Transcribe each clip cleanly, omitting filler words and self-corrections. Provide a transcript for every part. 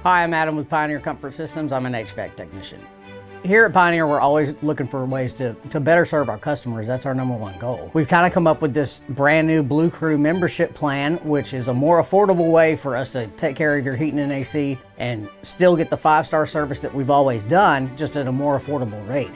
Hi, I'm Adam with Pioneer Comfort Systems. I'm an HVAC technician. Here at Pioneer, we're always looking for ways to better serve our customers. That's our #1 goal. We've kind of come up with this brand new Blue Crew membership plan, which is a more affordable way for us to take care of your heating and AC and still get the 5-star service that we've always done, just at a more affordable rate.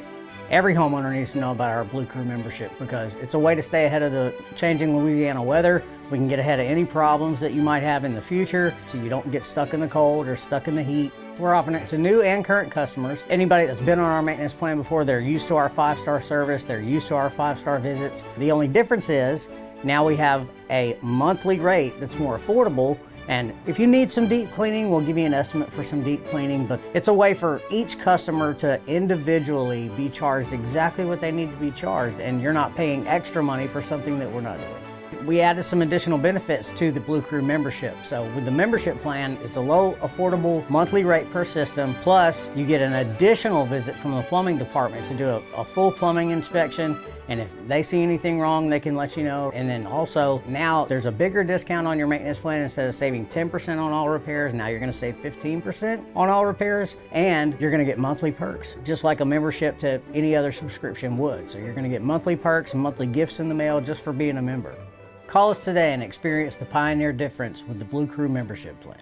Every homeowner needs to know about our Blue Crew membership because it's a way to stay ahead of the changing Louisiana weather. We can get ahead of any problems that you might have in the future so you don't get stuck in the cold or stuck in the heat. We're offering it to new and current customers. Anybody that's been on our maintenance plan before, they're used to our 5-star service, they're used to our 5-star visits. The only difference is now we have a monthly rate that's more affordable. And if you need some deep cleaning, we'll give you an estimate for some deep cleaning, but it's a way for each customer to individually be charged exactly what they need to be charged, and you're not paying extra money for something that we're not doing. We added some additional benefits to the Blue Crew membership. So with the membership plan, it's a low, affordable monthly rate per system, plus you get an additional visit from the plumbing department to do a full plumbing inspection. And if they see anything wrong, they can let you know. And then also, now there's a bigger discount on your maintenance plan. Instead of saving 10% on all repairs, now you're gonna save 15% on all repairs, and you're gonna get monthly perks, just like a membership to any other subscription would. So you're gonna get monthly perks and monthly gifts in the mail just for being a member. Call us today and experience the Pioneer difference with the Blue Crew membership plan.